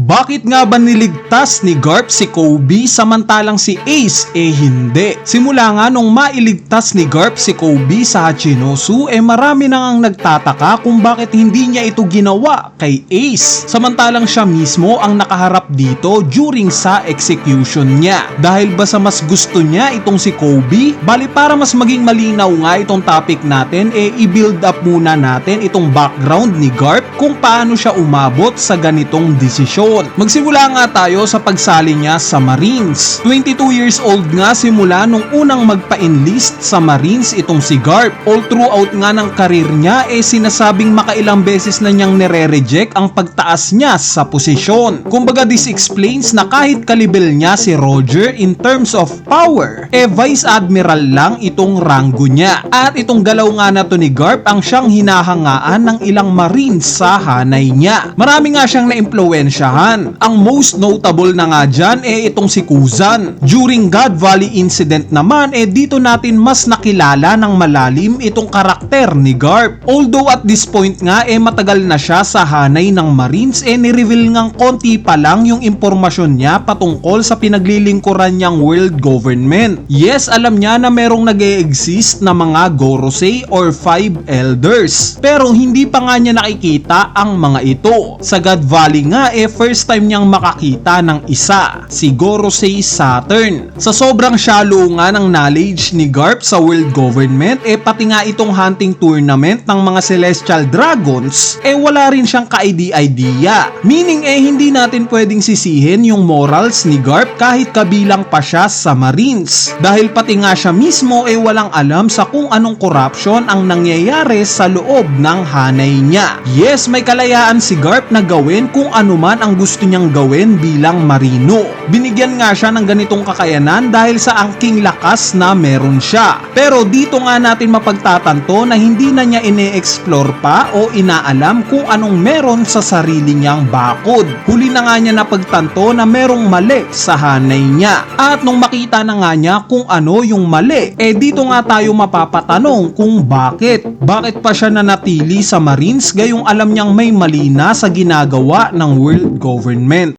Bakit nga ba niligtas ni Garp si Kobe samantalang si Ace hindi? Simula nga nung mailigtas ni Garp si Kobe sa Hachinosu marami nang nagtataka kung bakit hindi niya ito ginawa kay Ace samantalang siya mismo ang nakaharap dito during sa execution niya. Dahil ba sa mas gusto niya itong si Kobe? Bali para mas maging malinaw nga itong topic natin i-build up muna natin itong background ni Garp kung paano siya umabot sa ganitong desisyon. Magsimula nga tayo sa pagsali niya sa Marines. 22 years old nga simula nung unang magpa-enlist sa Marines itong si Garp. All throughout nga ng karir niya sinasabing makailang beses na niyang nire-reject ang pagtaas niya sa posisyon. Kumbaga this explains na kahit kalibel niya si Roger in terms of power, Vice Admiral lang itong ranggo niya. At itong galaw nga na to ni Garp ang siyang hinahangaan ng ilang Marines sa hanay niya. Marami nga siyang na-impluwensyahan. Ang most notable na nga dyan itong si Kuzan. During God Valley incident naman dito natin mas nakilala ng malalim itong karakter ni Garp. Although at this point nga matagal na siya sa hanay ng Marines ni-reveal ngang konti pa lang yung impormasyon niya patungkol sa pinaglilingkuran niyang world government. Yes, alam niya na merong nag-e-exist na mga Gorosei or 5 elders. Pero hindi pa nga niya nakikita ang mga ito. Sa God Valley nga first time niyang makakita ng isa, si Gorosei Saturn. Sa sobrang shallow nga ng knowledge ni Garp sa world government pati nga itong hunting tournament ng mga celestial dragons wala rin siyang ka-idea. Meaning hindi natin pwedeng sisihin yung morals ni Garp kahit kabilang pa siya sa Marines. Dahil pati nga siya mismo walang alam sa kung anong corruption ang nangyayari sa loob ng hanay niya. Yes, may kalayaan si Garp na gawin kung ano man ang gusto niyang gawin bilang marino. Binigyan nga siya ng ganitong kakayanan dahil sa angking lakas na meron siya. Pero dito nga natin mapagtatanto na hindi na niya ine-explore pa o inaalam kung anong meron sa sarili niyang bakod. Huli na nga niya napagtanto na merong mali sa hanay niya. At nung makita na nga niya kung ano yung mali, dito nga tayo mapapatanong kung bakit. Bakit pa siya nanatili sa Marines gayong alam niyang may mali na sa ginagawa ng world government?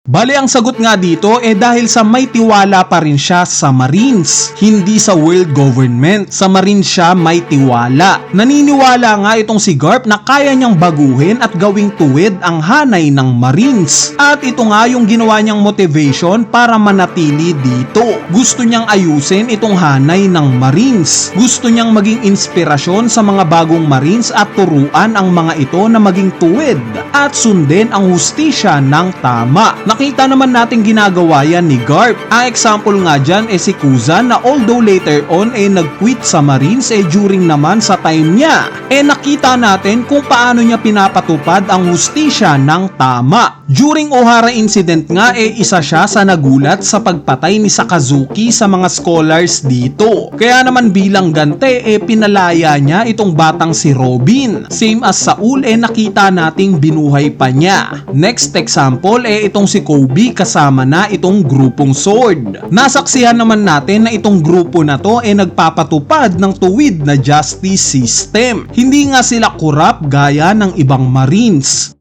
Bale ang sagot nga dito dahil sa may tiwala pa rin siya sa Marines, hindi sa world government. Sa Marines siya may tiwala. Naniniwala nga itong si Garp na kaya niyang baguhin at gawing tuwid ang hanay ng Marines. At ito nga yung ginawa niyang motivation para manatili dito. Gusto niyang ayusin itong hanay ng Marines. Gusto niyang maging inspirasyon sa mga bagong Marines at turuan ang mga ito na maging tuwid at sundin ang hustisya ng tama. Nakita naman natin ginagawa yan ni Garp. Ang example nga dyan si Kuzan na although later on nag-quit sa Marines during naman sa time niya nakita natin kung paano niya pinapatupad ang hustisya ng tama. During Ohara incident nga isa siya sa nagulat sa pagpatay ni Sakazuki sa mga scholars dito. Kaya naman bilang gante pinalaya niya itong batang si Robin. Same as Saul nakita nating binuhay pa niya. Next example itong si Kobe kasama na itong grupong Sword. Nasaksihan naman natin na itong grupo na to nagpapatupad ng tuwid na justice system. Hindi nga sila corrupt gaya ng ibang Marines.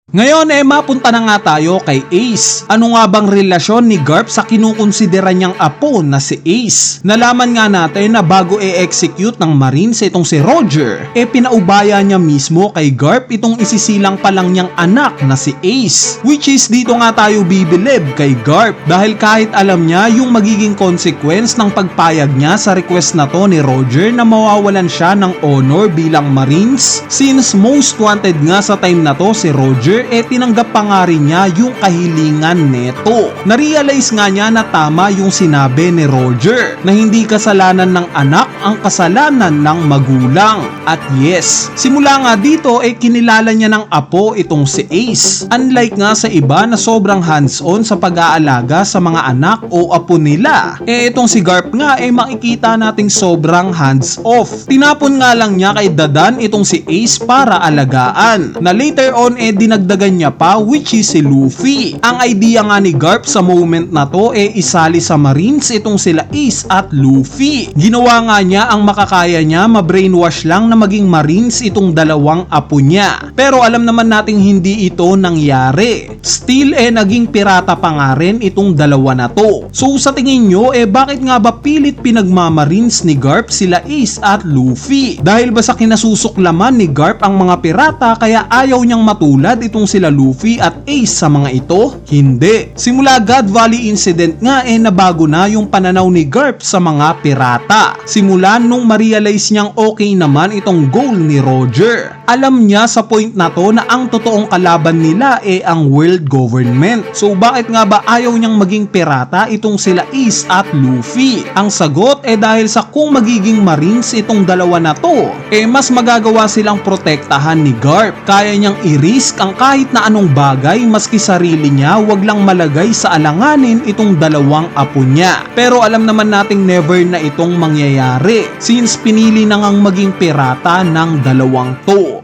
Ngayon mapunta na nga tayo kay Ace. Ano nga bang relasyon ni Garp sa kinukonsidera niyang apo na si Ace? Nalaman nga natin na bago execute ng Marines itong si Roger, pinaubaya niya mismo kay Garp itong isisilang pa lang niyang anak na si Ace. Which is dito nga tayo bibilib kay Garp dahil kahit alam niya yung magiging consequence ng pagpayag niya sa request na to ni Roger na mawawalan siya ng honor bilang Marines, since most wanted nga sa time na to si Roger tinanggap pa nga rin niya yung kahilingan neto. Narealize nga niya na tama yung sinabi ni Roger na hindi kasalanan ng anak ang kasalanan ng magulang. At yes, simula nga dito kinilala niya ng apo itong si Ace. Unlike nga sa iba na sobrang hands-on sa pag-aalaga sa mga anak o apo nila, itong si Garp nga makikita nating sobrang hands-off. Tinapon nga lang niya kay Dadan itong si Ace para alagaan, na later on dinagdag dinagdagan niya pa, which is si Luffy. Ang idea nga ni Garp sa moment na to isali sa Marines itong sila Ace at Luffy. Ginawa nga niya ang makakaya niya, ma-brainwash lang na maging Marines itong dalawang apo niya. Pero alam naman nating hindi ito nangyari. Still naging pirata pa nga rin itong dalawa na to. So sa tingin nyo bakit nga ba pilit pinagmamarines ni Garp sila Ace at Luffy? Dahil ba sa kinasusuklaman ni Garp ang mga pirata kaya ayaw niyang matulad itong sila Luffy at Ace sa mga ito? Hindi. Simula God Valley incident nga nabago na yung pananaw ni Garp sa mga pirata. Simula nung ma-realize niyang okay naman itong goal ni Roger. Alam niya sa point na to na ang totoong kalaban nila ang world government. So bakit nga ba ayaw niyang maging pirata itong sila Ace at Luffy? Ang sagot dahil sa kung magiging Marines itong dalawa na to, mas magagawa silang protektahan ni Garp. Kaya niyang i-risk ang kahit na anong bagay maski sarili niya, wag lang malagay sa alanganin itong dalawang apo niya. Pero alam naman nating never na itong mangyayari since pinili na ngang maging pirata ng dalawang to.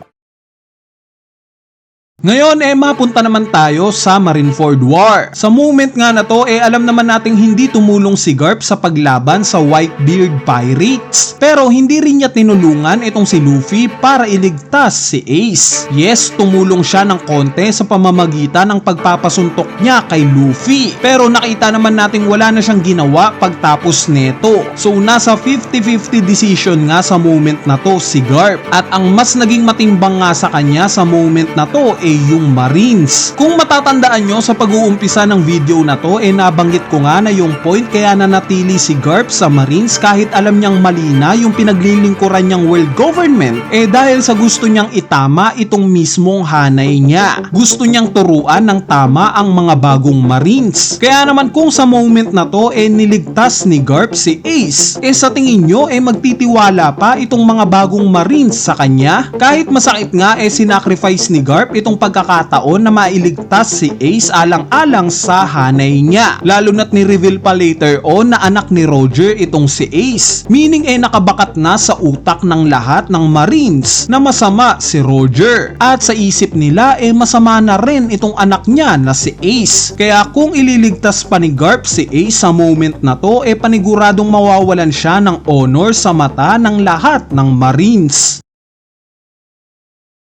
Ngayon mapunta naman tayo sa Marineford War. Sa moment nga na to alam naman nating hindi tumulong si Garp sa paglaban sa Whitebeard Pirates. Pero hindi rin niya tinulungan itong si Luffy para iligtas si Ace. Yes, tumulong siya ng konti sa pamamagitan ng pagpapasuntok niya kay Luffy. Pero nakita naman nating wala na siyang ginawa pagtapos neto. So nasa 50-50 decision nga sa moment na to si Garp. At ang mas naging matimbang nga sa kanya sa moment na to yung Marines. Kung matatandaan nyo sa pag-uumpisa ng video na to nabanggit ko nga na yung point kaya nanatili si Garp sa Marines kahit alam niyang mali na yung pinaglilingkuran niyang world government dahil sa gusto niyang itama itong mismong hanay niya. Gusto niyang turuan ng tama ang mga bagong Marines. Kaya naman kung sa moment na to niligtas ni Garp si Ace, sa tingin nyo magtitiwala pa itong mga bagong Marines sa kanya? Kahit masakit nga sinacrifice ni Garp itong pagkakataon na mailigtas si Ace alang-alang sa hanay niya. Lalo na't ni-reveal pa later on na anak ni Roger itong si Ace. Meaning nakabakat na sa utak ng lahat ng Marines na masama si Roger. At sa isip nila masama na rin itong anak niya na si Ace. Kaya kung ililigtas pa ni Garp si Ace sa moment na to paniguradong mawawalan siya ng honor sa mata ng lahat ng Marines.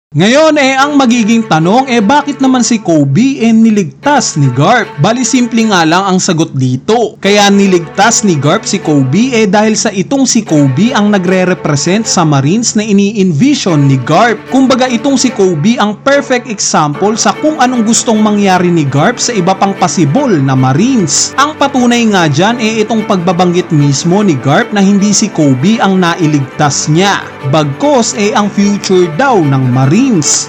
Ngayon ang magiging tanong bakit naman si Kobe niligtas ni Garp? Bali simple nga lang ang sagot dito. Kaya niligtas ni Garp si Kobe dahil sa itong si Kobe ang nagre-represent sa Marines na ini-envision ni Garp. Kumbaga itong si Kobe ang perfect example sa kung anong gustong mangyari ni Garp sa iba pang possible na Marines. Ang patunay nga dyan itong pagbabanggit mismo ni Garp na hindi si Kobe ang nailigtas niya. Bagkos ang future daw ng Marines.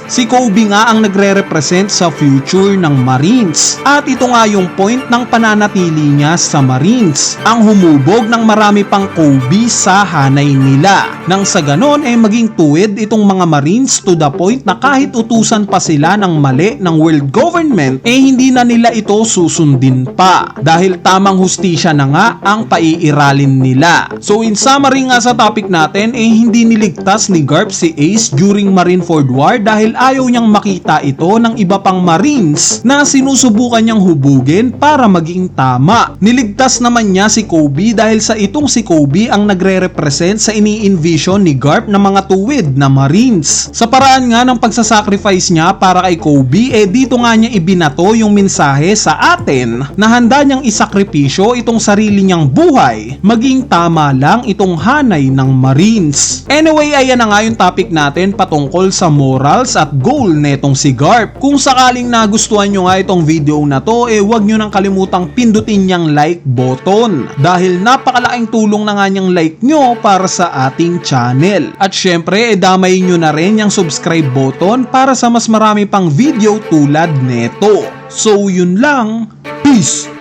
Si Kobe nga ang nagre-represent sa future ng Marines. At ito nga yung point ng pananatili niya sa Marines. Ang humubog ng marami pang Kobe sa hanay nila. Nang sa ganon maging tuwid itong mga Marines to the point na kahit utusan pa sila ng mali ng world government hindi na nila ito susundin pa. Dahil tamang hustisya na nga ang paiiralin nila. So in summary nga sa topic natin hindi niligtas ni Garp si Ace during Marineford War dahil ayaw niyang makita ito ng iba pang Marines na sinusubukan niyang hubugin para maging tama. Niligtas naman niya si Kobe dahil sa itong si Kobe ang nagre-represent sa ini-envision ni Garp na mga tuwid na Marines. Sa paraan nga ng pagsasacrifice niya para kay Kobe dito nga niya ibinato yung mensahe sa atin na handa niyang isakripisyo itong sarili niyang buhay maging tama lang itong hanay ng Marines. Anyway, ayan na nga yung topic natin patungkol sa morals at goal netong si Garp. Kung sakaling nagustuhan nyo nga itong video na to huwag nyo nang kalimutang pindutin niyang like button dahil napakalaking tulong na nga niyang like nyo para sa ating channel. At syempre damay nyo na rin yung subscribe button para sa mas marami pang video tulad neto. So yun lang, peace!